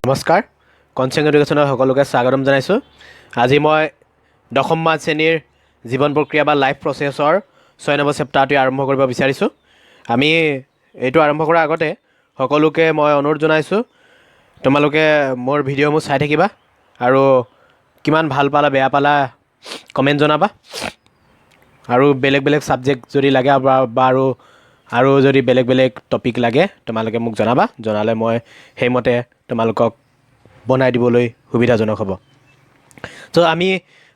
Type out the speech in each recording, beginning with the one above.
নমস্কাৰ কনচেং এডুকেশ্যনৰ সকলোকে স্বাগতম জনাইছোঁ। আজি মই দশমমান শ্ৰেণীৰ জীৱন প্ৰক্ৰিয়া বা লাইফ প্ৰচেছৰ 6 নম্বৰ চেপ্টাৰটো আৰম্ভ কৰিব বিচাৰিছোঁ। আমি এইটো আৰম্ভ কৰাৰ আগতে সকলোকে মই অনুৰোধ জনাইছোঁ, তোমালোকে মোৰ ভিডিঅ'সমূহ চাই থাকিবা আৰু কিমান ভাল পালা বেয়া পালা কমেণ্ট জনাবা। আৰু বেলেগ বেলেগ ছাবজেক্ট যদি লাগে আৰু যদি বেলেগ বেলেগ টপিক লাগে তোমালোকে মোক জনাবা। জনালে মই সেইমতে তোমালোকক বনাই দিবলৈ সুবিধাজনক হ'ব। তো আমি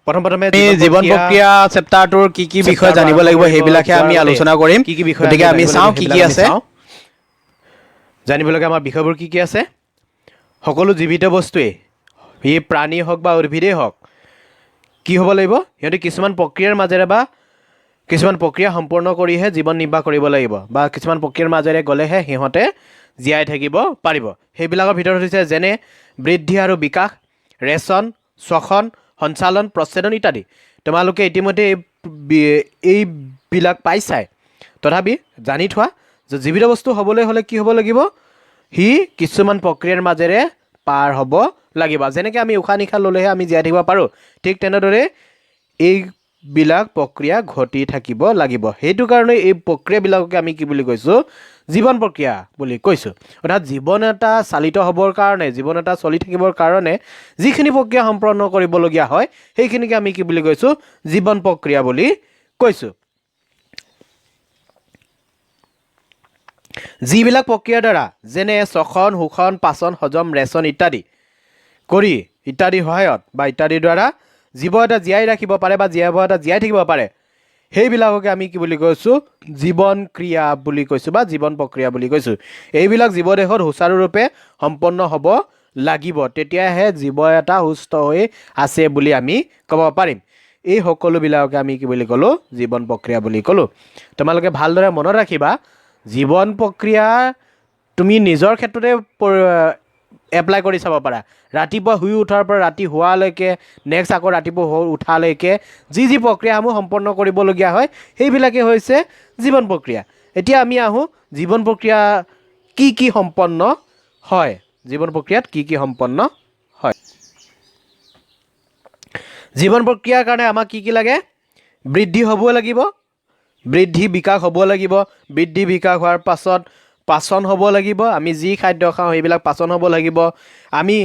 প্ৰথমে জীৱন প্ৰক্ৰিয়া চেপ্টাৰটোৰ কি কি বিষয় জানিব লাগিব সেইবিলাকে আমি আলোচনা কৰিম। কি কি বিষয় গতিকে আমি চাওঁ কি কি আছে জানিবলগীয়া আমাৰ বিষয়বোৰ কি কি আছে। সকলো জীৱিত বস্তুৱেই ই প্ৰাণী হওক বা উদ্ভিদেই হওক কি হ'ব লাগিব, সিহঁতে কিছুমান প্ৰক্ৰিয়াৰ মাজেৰে বা কিছুমান প্ৰক্ৰিয়া সম্পূৰ্ণ কৰিহে জীৱন নিৰ্বাহ কৰিব লাগিব বা কিছুমান প্ৰক্ৰিয়াৰ মাজেৰে গ'লেহে সিহঁতে জীয়াই থাকিব পাৰিব। সেইবিলাকৰ ভিতৰত হৈছে যেনে বৃদ্ধি আৰু বিকাশ, ৰেচন, শ্বসন, সঞ্চালন, প্ৰচ্ছেদন ইত্যাদি। তোমালোকে ইতিমধ্যে এইবিলাক পাইছাই, তথাপি জানি থোৱা যে জীৱিত বস্তু হ'বলৈ হ'লে কি হ'ব লাগিব, সি কিছুমান প্ৰক্ৰিয়াৰ মাজেৰে পাৰ হ'ব লাগিব। যেনেকৈ আমি উশাহ নিশাহ ল'লেহে আমি জীয়াই থাকিব পাৰোঁ, ঠিক তেনেদৰে এইবিলাক প্ৰক্ৰিয়া ঘটি থাকিব লাগিব। সেইটো কাৰণে এই প্ৰক্ৰিয়াবিলাককে আমি কি বুলি কৈছোঁ, জীৱন প্ৰক্ৰিয়া বুলি কৈছোঁ। অৰ্থাৎ জীৱন এটা চালিত হ'বৰ কাৰণে, জীৱন এটা চলি থাকিবৰ কাৰণে যিখিনি প্ৰক্ৰিয়া সম্পন্ন কৰিবলগীয়া হয় সেইখিনিকে আমি কি বুলি কৈছোঁ, জীৱন প্ৰক্ৰিয়া বুলি কৈছোঁ। যিবিলাক প্ৰক্ৰিয়াৰ দ্বাৰা যেনে শ্বসন, শোষণ, পাচন, হজম, ৰেচন ইত্যাদিৰ সহায়ত বা ইত্যাদিৰ দ্বাৰা জীৱ এটা জীয়াই ৰাখিব পাৰে বা জীৱ এটা জীয়াই থাকিব পাৰে, সেইবিলাককে আমি কি বুলি কৈছোঁ, জীৱন ক্ৰিয়া বুলি কৈছোঁ বা জীৱন প্ৰক্ৰিয়া বুলি কৈছোঁ। এইবিলাক জীৱদেহত সুচাৰুৰূপে সম্পন্ন হ'ব লাগিব, তেতিয়াহে জীৱ এটা সুস্থ হৈ আছে বুলি আমি ক'ব পাৰিম। এই সকলোবিলাককে আমি কি বুলি ক'লোঁ, জীৱন প্ৰক্ৰিয়া বুলি ক'লোঁ। তোমালোকে ভালদৰে মনত ৰাখিবা, জীৱন প্ৰক্ৰিয়া তুমি নিজৰ ক্ষেত্ৰতে এপ্লাই কৰি চাব পাৰা। ৰাতিপুৱা শুই উঠাৰ পৰা ৰাতি শোৱালৈকে, নেক্সট আকৌ ৰাতিপুৱা উঠালৈকে যি প্ৰক্ৰিয়াসমূহ সম্পন্ন কৰিবলগীয়া হয় সেইবিলাকেই হৈছে জীৱন প্ৰক্ৰিয়া। এতিয়া আমি আহোঁ জীৱন প্ৰক্ৰিয়া কি কি সম্পন্ন হয়, জীৱন প্ৰক্ৰিয়াত কি কি সম্পন্ন হয়। জীৱন প্ৰক্ৰিয়াৰ কাৰণে আমাক কি কি লাগে, বৃদ্ধি হ'ব লাগিব, বৃদ্ধি বিকাশ হ'ব লাগিব। বৃদ্ধি বিকাশ হোৱাৰ পাছত পাচন হ'ব লাগিব, আমি যি খাদ্য খাওঁ সেইবিলাক পাচন হ'ব লাগিব। আমি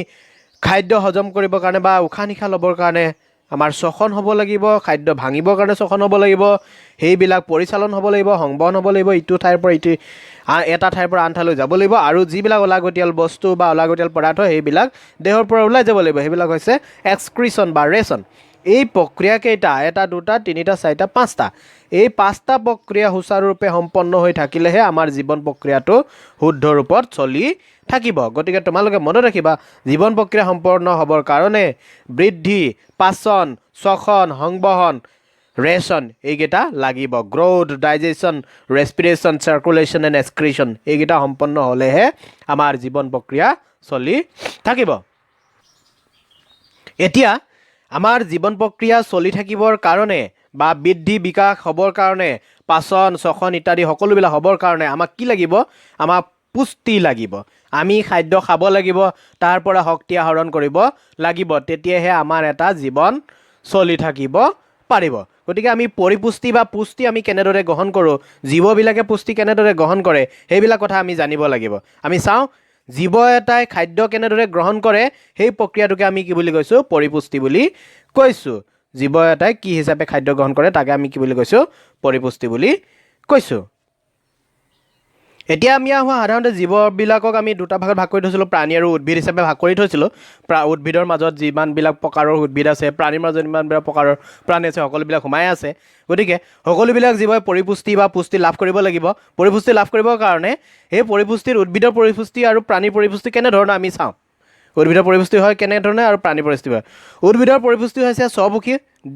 খাদ্য হজম কৰিবৰ কাৰণে বা উশাহ নিশাহ ল'বৰ কাৰণে আমাৰ শ্বসন হ'ব লাগিব, খাদ্য ভাঙিবৰ কাৰণে শ্বসন হ'ব লাগিব, সেইবিলাক পৰিচালন হ'ব লাগিব, সংবহন হ'ব লাগিব, ইটো ঠাইৰ পৰা এটা ঠাইৰ পৰা আন ঠাইলৈ যাব লাগিব। আৰু যিবিলাক অলাগতিয়াল বস্তু বা অলাগতিয়াল পদাৰ্থ সেইবিলাক দেহৰ পৰা ওলাই যাব লাগিব, সেইবিলাক হৈছে এক্সক্ৰিশ্যন বা ৰেচন। এই প্ৰক্ৰিয়া কেইটা, 1, 2, 3, 4, 5টা, এই 5টা প্ৰক্ৰিয়া সুচাৰুৰূপে সম্পন্ন হৈ থাকিলেহে আমাৰ জীৱন প্ৰক্ৰিয়াটো শুদ্ধ ৰূপত চলি থাকিব। গতিকে তোমালোকে মনত ৰাখিবা, জীৱন প্ৰক্ৰিয়া সম্পন্ন হ'বৰ কাৰণে বৃদ্ধি, পাচন, শ্বসন, সংবহন, ৰেচন এইকেইটা লাগিব। গ্ৰ'থ, ডাইজেশ্যন, ৰেছপিৰেশ্যন, চাৰ্কুলেশ্যন এণ্ড এক্সক্ৰিশ্যন এইকেইটা সম্পন্ন হ'লেহে আমাৰ জীৱন প্ৰক্ৰিয়া চলি থাকিব। এতিয়া আমাৰ জীৱন প্ৰক্ৰিয়া চলি থাকিবৰ কাৰণে বা বৃদ্ধি বিকাশ হ'বৰ কাৰণে, পাচন শ্বসন ইত্যাদি সকলোবিলাক হ'বৰ কাৰণে আমাক কি লাগিব, আমাক পুষ্টি লাগিব। আমি খাদ্য খাব লাগিব, তাৰ পৰা শক্তি আহৰণ কৰিব লাগিব, তেতিয়াহে আমাৰ এটা জীৱন চলি থাকিব পাৰিব। গতিকে আমি পৰিপুষ্টি বা পুষ্টি আমি কেনেদৰে গ্ৰহণ কৰোঁ, জীৱবিলাকে পুষ্টি কেনেদৰে গ্ৰহণ কৰে সেইবিলাক কথা আমি জানিব লাগিব। আমি চাওঁ জীৱ এটাই খাদ্য কেনেদৰে গ্ৰহণ কৰে সেই প্ৰক্ৰিয়াটোকে আমি কি বুলি কৈছোঁ, পৰিপুষ্টি বুলি কৈছোঁ। জীৱ এটাই কি হিচাপে খাদ্য গ্ৰহণ কৰে তাকে আমি কি বুলি কৈছোঁ, পৰিপুষ্টি বুলি কৈছোঁ। এতিয়া আমি আহোঁ সাধাৰণতে জীৱবিলাকক আমি দুটা ভাগত ভাগ কৰি থৈছিলোঁ, প্ৰাণী আৰু উদ্ভিদ হিচাপে ভাগ কৰি থৈছিলোঁ। উদ্ভিদৰ মাজত যিমানবিলাক প্ৰকাৰৰ উদ্ভিদ আছে, প্ৰাণীৰ মাজত যিমানবিলাক প্ৰকাৰৰ প্ৰাণী আছে, সকলোবিলাক সোমাই আছে। গতিকে সকলোবিলাক জীৱই পৰিপুষ্টি বা পুষ্টি লাভ কৰিব লাগিব। পৰিপুষ্টি লাভ কৰিবৰ কাৰণে সেই পৰিপুষ্টিত উদ্ভিদৰ পৰিপুষ্টি আৰু প্ৰাণীৰ পৰিপুষ্টি কেনেধৰণৰ আমি চাওঁ। উদ্ভিদৰ পৰিপুষ্টি হয় কেনেধৰণে আৰু প্ৰাণীৰ পৰিপুষ্টি হয়। উদ্ভিদৰ পৰিপুষ্টি হৈছে স্বভোজী,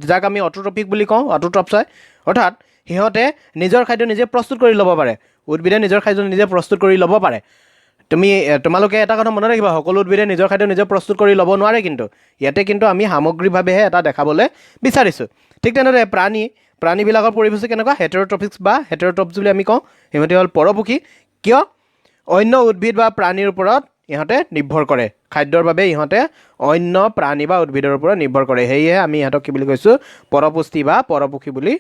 যাক আমি অটোট্ৰপিক বুলি কওঁ, অটোট্ৰপছ হয়। অৰ্থাৎ সিহঁতে নিজৰ খাদ্য নিজে প্ৰস্তুত কৰি ল'ব পাৰে। উদ্ভিদে নিজৰ খাদ্য নিজে প্ৰস্তুত কৰি ল'ব পাৰে। তোমালোকে এটা কথা মনত ৰাখিবা, সকলো উদ্ভিদে নিজৰ খাদ্য নিজে প্ৰস্তুত কৰি ল'ব নোৱাৰে, কিন্তু ইয়াতে কিন্তু আমি সামগ্ৰিকভাৱেহে এটা দেখাবলৈ বিচাৰিছোঁ। ঠিক তেনেদৰে প্ৰাণীবিলাকৰ পৰিপুষ্টি কেনেকুৱা, হেটেৰ'ট্ৰপিক্স বা হেটেৰ'ট্ৰপছ বুলি আমি কওঁ। সিহঁতে হ'ল পৰভোজী, কিয় অন্য উদ্ভিদ বা প্ৰাণীৰ ওপৰত ইহঁতে নিৰ্ভৰ কৰে খাদ্যৰ বাবে ইহঁতে অন্য প্ৰাণী বা উদ্ভিদৰ ওপৰত নিৰ্ভৰ কৰে সেয়ে আমি ইহঁতক কি বুলি কৈছোঁ পৰপুষ্টি বা পৰপক্ষী বুলি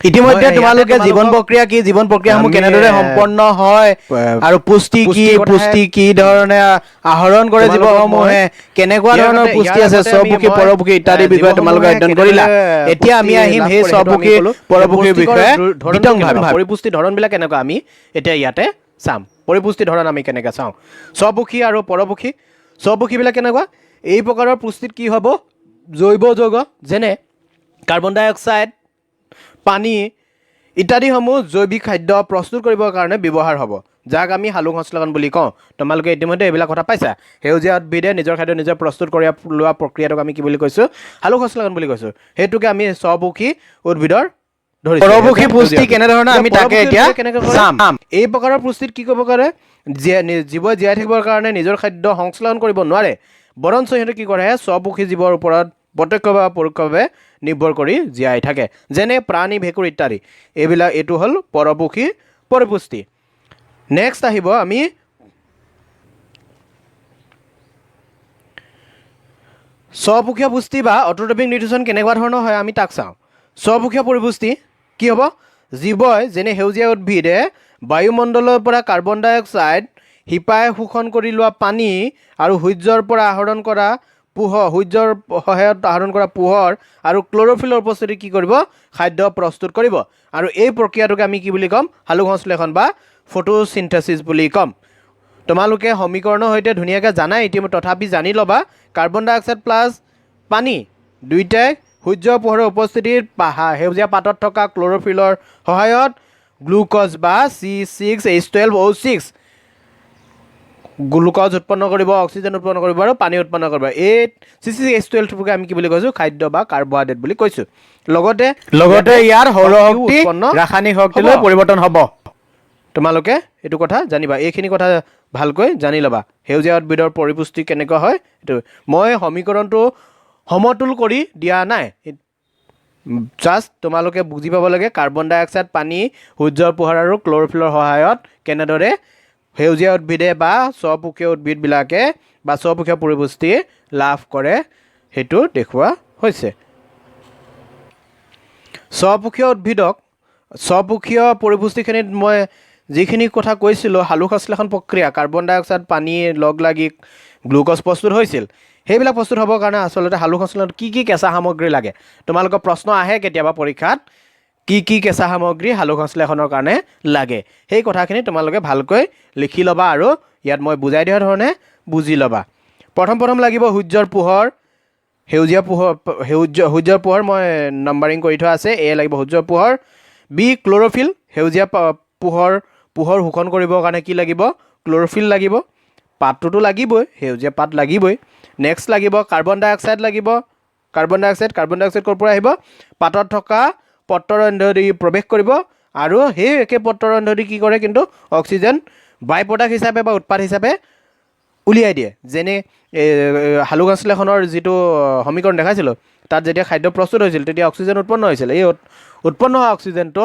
ইতিমধ্যে তোমালোকে জীৱন প্ৰক্ৰিয়া কি জীৱন প্ৰক্ৰিয়াসমূহ কেনেদৰে সম্পন্ন হয় আৰু পুষ্টি কি ধৰণে আহৰণ কৰে জীৱসমূহে কেনেকুৱা ধৰণৰ পুষ্টি আছে স্বপুখী পৰপুখী ইত্যাদি বিষয়ে তোমালোকে অধ্যয়ন কৰিলা এতিয়া আমি আহিম সেই স্বপুখী পৰপুখীৰ বিষয়ে বিতংভাৱে পৰিপুষ্টি ধৰণবিলাক কেনেকুৱা আমি এতিয়া ইয়াতে চাম পৰিপুষ্টি ধৰণ আমি কেনেকৈ চাওঁ স্বপুখী আৰু পৰপুখী স্বপুখীবিলাক কেনেকুৱা এই প্ৰকাৰৰ পুষ্টিত কি হ'ব জৈৱ যৌগ যেনে কাৰ্বন ডাই অক্সাইড পানী ইত্যাদিসমূহ জৈৱিক খাদ্য প্ৰস্তুত কৰিবৰ কাৰণে ব্যৱহাৰ হ'ব যাক আমি সালোক সংশ্লেষণ বুলি কওঁ তোমালোকে ইতিমধ্যে এইবিলাক কথা পাইছা সেউজীয়া উদ্ভিদে নিজৰ খাদ্য নিজে প্ৰস্তুত কৰি লোৱা প্ৰক্ৰিয়াটোক আমি কি বুলি কৈছোঁ সালোক সংশ্লেষণ বুলি কৈছোঁ সেইটোকে আমি স্বপুখী উদ্ভিদৰ পৰপুখী পুষ্টি কেনেধৰণে আমি তাকে এতিয়া চাম এই প্ৰকাৰৰ পুষ্টিত কি ক'ব পাৰে জীৱই জীয়াই থাকিবৰ কাৰণে নিজৰ খাদ্য সংশ্লেষণ কৰিব নোৱাৰে বৰঞ্চ সিহঁতে কি কৰে স্বপুখী জীৱৰ ওপৰত প্ৰত্যক্ষ বা পৰোক্ষভাৱে নিৰ্ভৰ কৰি জীয়াই থাকে যেনে প্ৰাণী ভেঁকুৰ ইত্যাদি এইটো হ'ল পৰপুখী পৰিপুষ্টি নেক্সট আহিব আমি স্বপুখীয় পুষ্টি বা অট'ট্ৰপিক নিউট্ৰিশ্যন কেনেকুৱা ধৰণৰ হয় আমি তাক চাওঁ স্বপুখীয় পৰিপুষ্টি কি হ'ব জীৱই যেনে সেউজীয়া উদ্ভিদে বায়ুমণ্ডলৰ পৰা কাৰ্বন ডাই অক্সাইড শিপাই শোষণ কৰি লোৱা পানী আৰু সূৰ্যৰ পৰা আহৰণ কৰা সূৰ্যৰ সহায়ত আহৰণ কৰা পোহৰ আৰু ক্ল'ৰ'ফিলৰ উপস্থিতি কি কৰিব খাদ্য প্ৰস্তুত কৰিব আৰু এই প্ৰক্ৰিয়াটোকে আমি কি বুলি ক'ম সালোক সংশ্লেষণ বা ফটোচিন্থেচিছ বুলি ক'ম তোমালোকে সমীকৰণৰ সৈতে ধুনীয়াকৈ জানাই ইতিমধ্যে তথাপি জানি ল'বা কাৰ্বন ডাই অক্সাইড প্লাছ পানী দুয়োটাই সূৰ্যৰ পোহৰৰ উপস্থিতিত সেউজীয়া পাতত থকা ক্ল'ৰ'ফিলৰ সহায়ত গ্লুক'জ বা C6H12O6 গ্লুক'জ উৎপন্ন কৰিব অক্সিজেন উৎপন্ন কৰিব আৰু পানী উৎপন্ন কৰিব এই C6H12টোকে আমি কি বুলি কৈছোঁ খাদ্য বা কাৰ্বহাইড্ৰেট বুলি কৈছোঁ লগতে ইয়াৰ সৌৰশক্তি ৰাসায়নিক শক্তিলৈ পৰিৱৰ্তন হ'ব তোমালোকে এইটো কথা জানিবা এইখিনি কথা ভালকৈ জানি ল'বা সেউজীয়া উদ্ভিদৰ পৰিপুষ্টি কেনেকুৱা হয় এইটো মই সমীকৰণটো সমতুল কৰি দিয়া নাই জাষ্ট তোমালোকে বুজি পাব লাগে কাৰ্বন ডাই অক্সাইড পানী সূৰ্যৰ পোহৰ আৰু ক্ল'ৰ'ফিলৰ সহায়ত কেনেদৰে সেউজীয়া উদ্ভিদে বা স্বপুখীয় উদ্ভিদবিলাকে বা স্বপুখীয় পৰিপুষ্টি লাভ কৰে সেইটো দেখুওৱা হৈছে স্বপুখীয় উদ্ভিদক স্বপুখীয় পৰিপুষ্টিখিনিত মই যিখিনি কথা কৈছিলোঁ সালোক সংশ্লেষণ প্ৰক্ৰিয়া কাৰ্বন ডাই অক্সাইড পানী লগ লাগি গ্লুক'জ প্ৰস্তুত হৈছিল সেইবিলাক প্ৰস্তুত হ'বৰ কাৰণে আচলতে সালোক সংশ্লেষণত কি কেঁচা সামগ্ৰী লাগে তোমালোকৰ প্ৰশ্ন আহে কেতিয়াবা পৰীক্ষাত কি কেঁচা সামগ্ৰী সালোক সংশ্লেষণৰ কাৰণে লাগে সেই কথাখিনি তোমালোকে ভালকৈ লিখি ল'বা আৰু ইয়াত মই বুজাই দিয়া ধৰণে বুজি ল'বা প্ৰথম লাগিব সূৰ্যৰ পোহৰ সূৰ্যৰ পোহৰ মই নাম্বাৰিং কৰি থোৱা আছে এ লাগিব সূৰ্যৰ পোহৰ বি ক্ল'ৰ'ফিল সেউজীয়া পোহৰ শোষণ কৰিবৰ কাৰণে কি লাগিব ক্ল'ৰ'ফিল লাগিব পাতটোতো লাগিবই সেউজীয়া পাত লাগিবই নেক্সট লাগিব কাৰ্বন ডাই অক্সাইড লাগিব কাৰ্বন ডাই অক্সাইড ক'ৰ পৰা আহিব পাতত থকা পত্ৰৰন্ধ্ৰদি প্ৰৱেশ কৰিব আৰু সেই একে পত্ৰৰন্ধ্ৰদি কি কৰে কিন্তু অক্সিজেন বাই প্ৰডাক্ট হিচাপে বা উৎপাদ হিচাপে উলিয়াই দিয়ে যেনে সালোক সংশ্লেষণৰ যিটো সমীকৰণ দেখাইছিলোঁ তাত যেতিয়া খাদ্য প্ৰস্তুত হৈছিল তেতিয়া অক্সিজেন উৎপন্ন হৈছিল এই উৎপন্ন হোৱা অক্সিজেনটো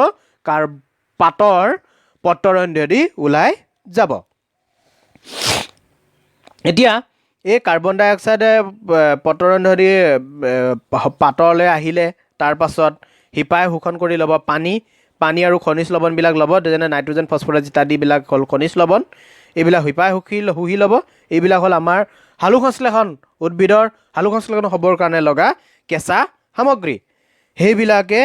পাতৰ পত্ৰৰন্ধ্ৰদি ওলাই যাব এতিয়া এই কাৰ্বন ডাই অক্সাইডে পত্ৰৰন্ধ্ৰদি পাতলৈ আহিলে তাৰ পাছত শিপাই শোষণ কৰি ল'ব পানী আৰু খনিজ লৱণবিলাক ল'ব যেনে নাইট্ৰজেন ফছফৰাছ ইত্যাদিবিলাক হ'ল খনিজ লৱণ এইবিলাক শিপাই শুহি ল'ব এইবিলাক হ'ল আমাৰ সালোক সংশ্লেষণ উদ্ভিদৰ সালোক সংশ্লেষণ হ'বৰ কাৰণে লগা কেঁচা সামগ্ৰী সেইবিলাকে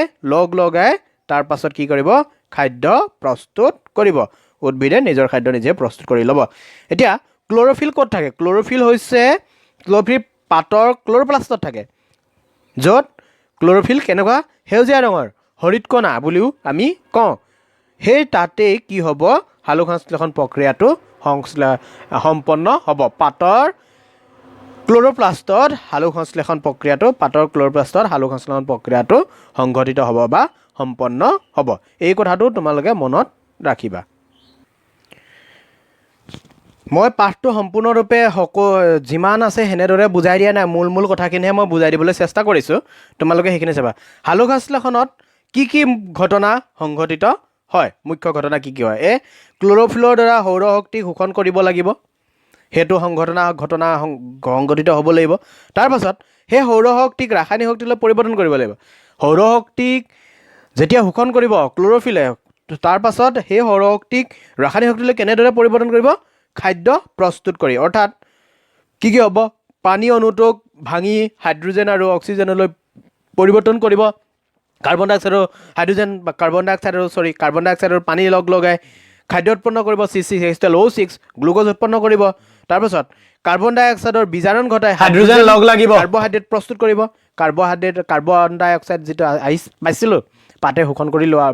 লগাই তাৰ পাছত কি কৰিব খাদ্য প্ৰস্তুত কৰিব উদ্ভিদে নিজৰ খাদ্য নিজে প্ৰস্তুত কৰি ল'ব এতিয়া ক্ল'ৰ'ফিল ক'ত থাকে ক্ল'ৰ'ফিল পাতৰ ক্ল'ৰ'প্লাষ্টত থাকে য'ত ক্ল'ৰ'ফিল কেনেকুৱা সেউজীয়া ৰঙৰ হৰিতকণা বুলিও আমি কওঁ সেই তাতেই কি হ'ব সালোক সংশ্লেষণ প্ৰক্ৰিয়াটো সম্পন্ন হ'ব পাতৰ ক্ল'ৰ'প্লাষ্টত সালোক সংশ্লেষণ প্ৰক্ৰিয়াটো সংঘটিত হ'ব বা সম্পন্ন হ'ব এই কথাটো তোমালোকে মনত ৰাখিবা মই পাঠটো সম্পূৰ্ণৰূপে যিমান আছে সেনেদৰে বুজাই দিয়া নাই মূল কথাখিনিহে মই বুজাই দিবলৈ চেষ্টা কৰিছোঁ তোমালোকে সেইখিনি চাবা সালোক সংশ্লেষণত কি ঘটনা সংঘটিত হয় মুখ্য ঘটনা কি হয় ক্ল'ৰ'ফিলৰ দ্বাৰা সৌৰশক্তি শোষণ কৰিব লাগিব সেইটো ঘটনা সংঘটিত হ'ব লাগিব। তাৰপাছত সেই সৌৰশক্তিক ৰাসায়নিক শক্তিলৈ পৰিৱৰ্তন কৰিব লাগিব। সৌৰশক্তিক যেতিয়া শোষণ কৰিব ক্ল'ৰ'ফিলে, তাৰ পাছত সেই সৌৰশক্তিক ৰাসায়নিক শক্তিলৈ কেনেদৰে পৰিৱৰ্তন কৰিব? খাদ্য প্ৰস্তুত কৰি। অৰ্থাৎ কি হ'ব? পানী অণুটোক ভাঙি হাইড্ৰজেন আৰু অক্সিজেনলৈ পৰিৱৰ্তন কৰিব। কাৰ্বন ডাই অক্সাইড আৰু পানী লগাই খাদ্য উৎপন্ন কৰিব। CH3CH2O6 গ্লুক'জ উৎপন্ন কৰিব। তাৰপাছত কাৰ্বন ডাই অক্সাইডৰ বিজাৰণ ঘটাই হাইড্ৰজেন লগ লাগিব। কাৰ্বহাইড্ৰেট প্ৰস্তুত কৰিব। কাৰ্বন ডাই অক্সাইড যিটো পাইছিলোঁ পাতে শোষণ কৰি লোৱা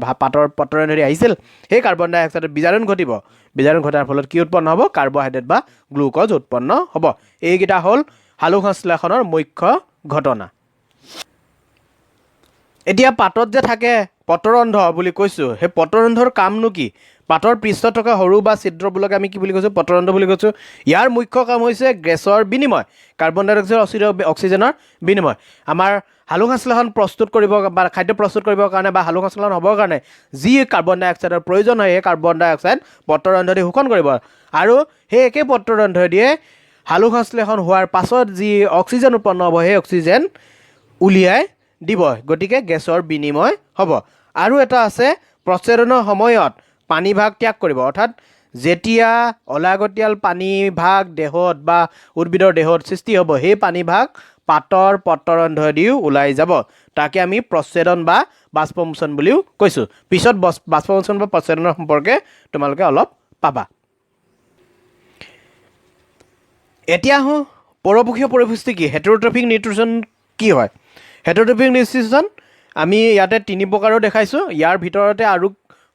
পত্ৰৰে ধৰি আহিছিল, সেই কাৰ্বন ডাই অক্সাইডৰ বিজাৰণ ঘটিব। বিজাৰণ ঘটাৰ ফলত কি উৎপন্ন হ'ব? কাৰ্বহাইড্ৰেট বা গ্লুক'জ উৎপন্ন হ'ব। এইকেইটা হ'ল সালোকসংশ্লেষণৰ মুখ্য ঘটনা। এতিয়া পাতত যে থাকে পত্ৰৰন্ধ্ৰ বুলি কৈছোঁ, সেই পত্ৰৰন্ধ্ৰৰ কামনো কি? পাতৰ পৃষ্ঠত থকা সৰু বা ছিদ্ৰবোৰকে আমি কি বুলি কৈছোঁ? পত্ৰৰন্ধ্ৰ বুলি কৈছোঁ। ইয়াৰ মুখ্য কাম হৈছে গেছৰ বিনিময়, কাৰ্বন ডাই অক্সাইড অক্সিজেনৰ বিনিময়। আমাৰ সালোকসংশ্লেষণ প্ৰস্তুত কৰিব বা খাদ্য প্ৰস্তুত কৰিবৰ কাৰণে বা সালোকসংশ্লেষণ হ'বৰ কাৰণে যি কাৰ্বন ডাই অক্সাইডৰ প্ৰয়োজন হয়, সেই কাৰ্বন ডাই অক্সাইড পত্ৰৰন্ধ্ৰ দি শোষণ কৰিব। আৰু সেই একে পত্ৰৰন্ধ্ৰ দিয়ে সালোকসংশ্লেষণ হোৱাৰ পাছত যি অক্সিজেন উৎপন্ন হ'ব, সেই অক্সিজেন উলিয়াই দিব। গতিকে গেছৰ বিনিময় হ'ব। আৰু এটা আছে প্ৰচ্ছেদনৰ সময়ত পানী ভাগ ত্যাগ কৰিব। অৰ্থাৎ যেতিয়া অলাগতিয়াল পানী ভাগ দেহত বা উদ্ভিদৰ দেহত সৃষ্টি হ'ব, সেই পানী ভাগ পাতৰ পত্ৰৰন্ধ্ৰ দিও ওলাই যাব। তাকে আমি প্ৰচ্ছেদন বা বাষ্পমোচন বুলিও কৈছোঁ। পিছত বাষ্পমোচন বা প্ৰচ্ছেদনৰ সম্পৰ্কে তোমালোকে অলপ পাবা। এতিয়া আহোঁ পৰপক্ষীয় পৰিপুষ্টি কি? হেটেৰোট্ৰফিক নিউট্ৰিশ্যন কি হয়? হেটেৰোট্ৰফিক নিউট্ৰিশ্যন আমি ইয়াতে 3 প্ৰকাৰৰ দেখাইছোঁ। ইয়াৰ ভিতৰতে আৰু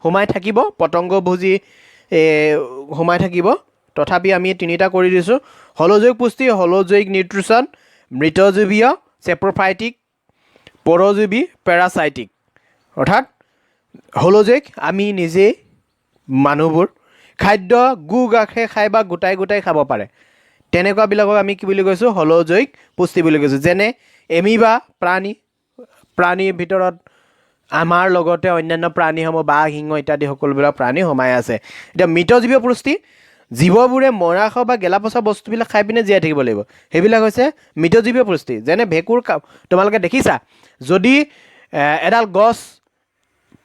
সোমাই থাকিব, পতংগভোজী সোমাই থাকিব। তথাপি আমি 3টা কৰি দিছোঁ। হলজৈৱিক পুষ্টি, হলজৈৱিক নিউট্ৰিশ্যন, মৃতজীৱীয় চেপ্ৰফাইটিক, পৰজীৱী পেৰাচাইটিক। অৰ্থাৎ হলজৈৱিক আমি নিজেই মানুহবোৰ খাদ্য গাখীৰ খাই বা গোটাই খাব পাৰে, তেনেকুৱাবিলাকক আমি কি বুলি কৈছোঁ? হলজৈৱিক পুষ্টি বুলি কৈছোঁ। যেনে এমিবা প্ৰাণীৰ ভিতৰত আমাৰ লগতে অন্যান্য প্ৰাণীসমূহ বাঘ, সিংহ ইত্যাদি সকলোবিলাক প্ৰাণী সোমাই আছে। এতিয়া মৃতজীৱীয় পুষ্টি, জীৱবোৰে মৰাশ বা গেলাপচা বস্তুবিলাক খাই পিনে জীয়াই থাকিব লাগিব, সেইবিলাক হৈছে মৃতজীৱীয় পুষ্টি। যেনে ভেঁকুৰ, তোমালোকে দেখিছা যদি এডাল গছ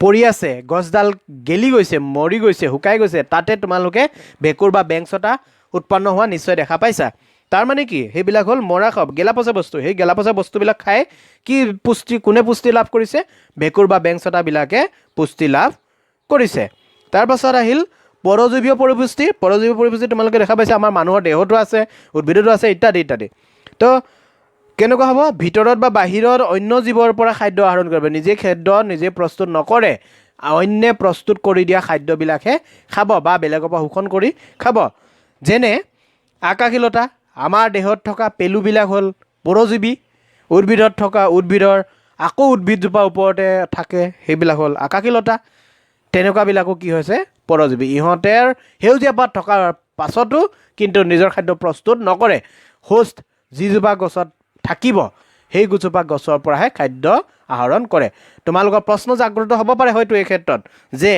পৰি আছে, গছডাল গেলি গৈছে, মৰি গৈছে, শুকাই গৈছে, তাতে তোমালোকে ভেঁকুৰ বা বেংচতা উৎপন্ন হোৱা নিশ্চয় দেখা পাইছা। তাৰ মানে কি? সেইবিলাক হ'ল মৰাশ গেলাপচা বস্তু। সেই গেলাপচা বস্তুবিলাক খাই কি কোনে পুষ্টি লাভ কৰিছে? ভেঁকুৰ বা বেংচতাবিলাকে পুষ্টি লাভ কৰিছে। তাৰপাছত আহিল পৰজীৱীয় পৰিপুষ্টি। পৰজীৱীয় পৰিপুষ্টি তোমালোকে দেখা পাইছা, আমাৰ মানুহৰ দেহতো আছে, উদ্ভিদতো আছে ইত্যাদি। তো কেনেকুৱা হ'ব? ভিতৰত বা বাহিৰত অন্য জীৱৰ পৰা খাদ্য আহৰণ কৰিব। নিজে খাদ্য নিজে প্ৰস্তুত নকৰে, অন্যে প্ৰস্তুত কৰি দিয়া খাদ্যবিলাকহে খাব বা বেলেগৰ পৰা শোষণ কৰি খাব। যেনে আকাশীলতা, আমাৰ দেহত থকা পেলুবিলাক হ'ল পৰজীৱী। উদ্ভিদত থকা উদ্ভিদৰ আকৌ উদ্ভিদজোপা ওপৰতে থাকে, সেইবিলাক হ'ল আকাশীলতা। তেনেকুৱাবিলাকো কি হৈছে? পৰজীৱী। ইহঁতৰ সেউজীয়া পাত থকাৰ পাছতো কিন্তু নিজৰ খাদ্য প্ৰস্তুত নকৰে। হোষ্ট যিজোপা গছত থাকিব, সেই গছজোপা গছৰ পৰাহে খাদ্য আহৰণ কৰে। তোমালোকৰ প্ৰশ্ন জাগ্ৰত হ'ব পাৰে হয়তো এই ক্ষেত্ৰত যে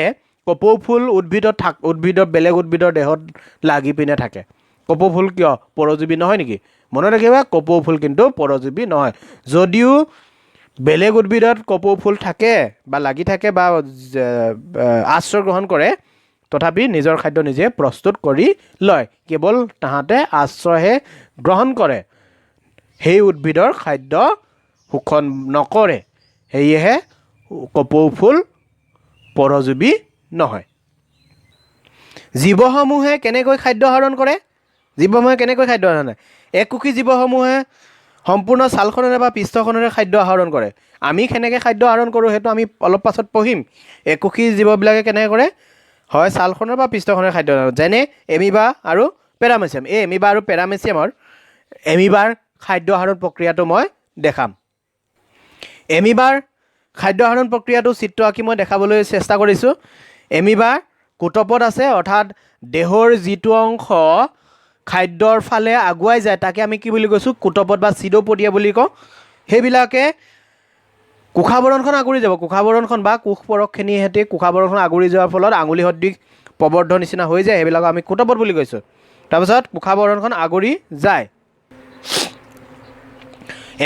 কপৌ ফুল উদ্ভিদৰ বেলেগ উদ্ভিদৰ দেহত লাগি পিনে থাকে। কপৌ ফুল কিয় পৰজীৱী নহয় নেকি? মনত ৰাখিবা, কপৌ ফুল কিন্তু পৰজীৱী নহয়। যদিও বেলেগ উদ্ভিদত কপৌ ফুল থাকে বা লাগি থাকে বা আশ্ৰয় গ্ৰহণ কৰে, তথাপি নিজৰ খাদ্য নিজে প্ৰস্তুত কৰি লয়। কেৱল তাহাঁতে আশ্ৰয়হে গ্ৰহণ কৰে, সেই উদ্ভিদৰ খাদ্য শোষণ নকৰে। সেয়েহে কপৌ ফুল পৰজীৱী নহয়। জীৱসমূহে কেনেকৈ খাদ্য আহৰণ কৰে? এককোষী জীৱসমূহে সম্পূৰ্ণ ছালখনেৰে বা পৃষ্ঠখনেৰে খাদ্য আহৰণ কৰে। আমি কেনেকৈ খাদ্য আহৰণ কৰোঁ সেইটো আমি অলপ পাছত পঢ়িম। এককোষী জীৱবিলাকে কেনেকৈ কৰে? হয় ছালখনৰ বা পৃষ্ঠখনেৰে খাদ্য আহৰণ। যেনে এমিবা আৰু পেৰামেচিয়াম। এই এমিবা আৰু পেৰামেচিয়ামৰ এমিবাৰ খাদ্য আহৰণ প্ৰক্ৰিয়াটো মই দেখাম। এমিবাৰ খাদ্য আহৰণ প্ৰক্ৰিয়াটো চিত্ৰ আঁকি মই দেখাবলৈ চেষ্টা কৰিছোঁ। এমিবাৰ কোটপদ আছে, অৰ্থাৎ দেহৰ যিটো অংশ খাদ্যৰ ফালে আগুৱাই যায় তাকে আমি কি বুলি কৈছোঁ? কোটপদ বা চিডোপডিয়া বুলি কওঁ। সেইবিলাকে কোষাবৰণখন আগুৰি যাব। কোষাবৰণখন বা কোষ পৰশখিনিৰ সৈতে কোষাবৰণখন আগুৰি যোৱাৰ ফলত আঙুলি সদৃশ প্ৰবৰ্ধ নিচিনা হৈ যায়, সেইবিলাকক আমি কোটপদ বুলি কৈছোঁ। তাৰপিছত কোষাবৰণখন আগৰি যায়।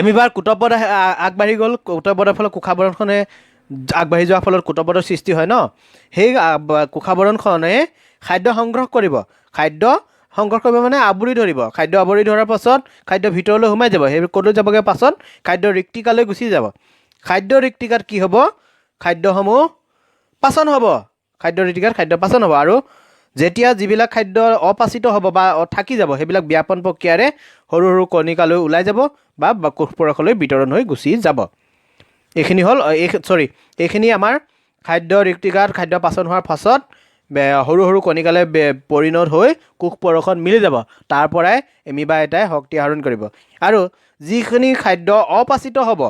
এমিবাৰ কুটপদ আগবাঢ়ি গ'ল, কুটপদৰ ফলত কোষাবৰণখনে আগবাঢ়ি যোৱাৰ ফলত কুটপদৰ সৃষ্টি হয় ন। সেই কোষাবৰণখনে খাদ্য সংগ্ৰহ কৰিব, খাদ্য সংগ্ৰহ কৰিব মানে আৱৰি ধৰিব। খাদ্য আৱৰি ধৰাৰ পাছত খাদ্য ভিতৰলৈ সোমাই যাব, সেই ক'লৈ যাবগৈ পাছত খাদ্য ৰিক্তিকালৈ গুচি যাব। খাদ্য ৰিক্তিকাত কি হ'ব, খাদ্যসমূহ পাচন হ'ব, খাদ্য ৰিক্তিকাত খাদ্য পাচন হ'ব। আৰু যেতিয়া যিবিলাক খাদ্য অপাচিত হ'ব বা থাকি যাব সেইবিলাক ব্যাপন প্ৰক্ৰিয়াৰে সৰু সৰু কণিকালৈ ওলাই যাব বা কোষপৰসলৈ বিতৰণ হৈ গুচি যাব। এইখিনি হ'ল এইখিনি আমাৰ খাদ্য ৰিক্তিকাত খাদ্য পাচন হোৱাৰ পাছত সৰু সৰু কণিকালৈ পৰিণত হৈ কোষপৰসত মিলি যাব। তাৰ পৰাই এমিবা এটাই শক্তি আহৰণ কৰিব। আৰু যিখিনি খাদ্য অপাচিত হ'ব,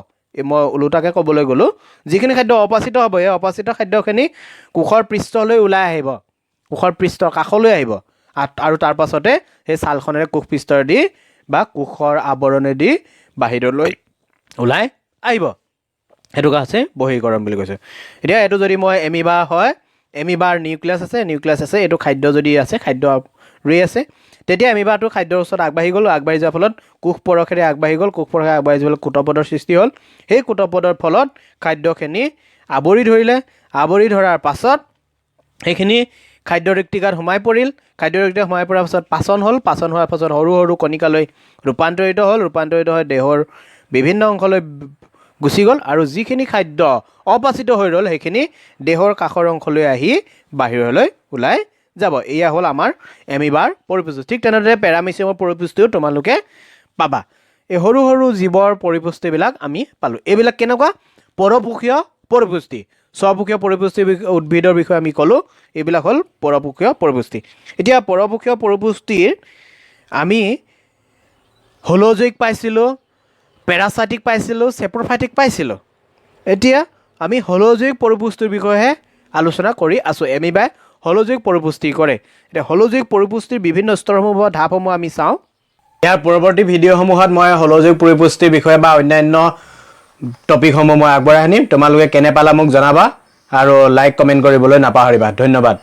মই ওলোটাকৈ ক'বলৈ গ'লোঁ, যিখিনি খাদ্য অপাচিত হ'ব এই অপাচিত খাদ্যখিনি কোষৰ পৃষ্ঠলৈ ওলাই আহিব, কোষৰ পৃষ্ঠৰ কাষলৈ আহিব। আৰু তাৰ পাছতে সেই ছালখনেৰে কোষ পৃষ্ঠৰেদি বা কোষৰ আৱৰণেদি বাহিৰলৈ ওলাই আহিব। সেইটোক আছে বহীকৰণ বুলি কৈছে। এতিয়া এইটো যদি মই এমিবা হয়, এমিবাৰ নিউক্লিয়াছ আছে, এইটো খাদ্য যদি আছে, খাদ্য ৰৈ আছে, তেতিয়া এমিবাটো খাদ্যৰ ওচৰত আগবাঢ়ি গ'ল, আগবাঢ়ি যোৱাৰ ফলত কোষপৰসেৰে আগবাঢ়ি গ'ল, কোষপৰসেৰে আগবাঢ়ি যোৱাৰ ফলত কুটপদৰ সৃষ্টি হ'ল। সেই কুটপদৰ ফলত খাদ্যখিনি আৱৰি ধৰিলে, আৱৰি ধৰাৰ পাছত সেইখিনি খাদ্য ৰিক্তিকাত সোমাই পৰিল, খাদ্য ৰিক্তিকাত সোমাই পৰাৰ পাছত পাচন হ'ল, পাচন হোৱাৰ পাছত সৰু সৰু কণিকালৈ ৰূপান্তৰিত হ'ল, ৰূপান্তৰিত হৈ দেহৰ বিভিন্ন অংশলৈ গুচি গ'ল। আৰু যিখিনি খাদ্য অপাচিত হৈ ৰ'ল সেইখিনি দেহৰ কাষৰ অংশলৈ আহি বাহিৰলৈ ওলাই যাব। এয়া হ'ল আমাৰ এমিবাৰ পৰিপুষ্টি। ঠিক তেনেদৰে পেৰামিচিয়ামৰ পৰিপুষ্টিও তোমালোকে পাবা। এই সৰু সৰু জীৱৰ পৰিপুষ্টিবিলাক আমি পালোঁ। এইবিলাক কেনেকুৱা, পৰপোষীয় পৰিপুষ্টি, স্বপোষীয় পৰিপুষ্টি উদ্ভিদৰ বিষয়ে আমি ক'লোঁ। এইবিলাক হ'ল পৰপোষীয় পৰিপুষ্টি। এতিয়া পৰপোষীয় পৰিপুষ্টিৰ আমি হোলোজয়িক পাইছিলোঁ, পেৰাচাইটিক পাইছিলোঁ, চেপ্ৰফাইটিক পাইছিলোঁ। এতিয়া আমি হোলোজয়িক পৰিপুষ্টিৰ বিষয়েহে আলোচনা কৰি আছোঁ। এমিবাই হোলোজয়িক পৰিপুষ্টি কৰে। এতিয়া হোলোজয়িক পৰিপুষ্টিৰ বিভিন্ন স্তৰসমূহ বা ধাপসমূহ আমি চাওঁ। ইয়াৰ পৰৱৰ্তী ভিডিঅ'সমূহত মই হোলোজয়িক পৰিপুষ্টিৰ বিষয়ে বা অন্যান্য টপিকসমূহ মই আগবঢ়াই আনিম। তোমালোকে কেনে পালা মোক জনাবা আৰু লাইক কমেণ্ট কৰিবলৈ নাপাহৰিবা। ধন্যবাদ।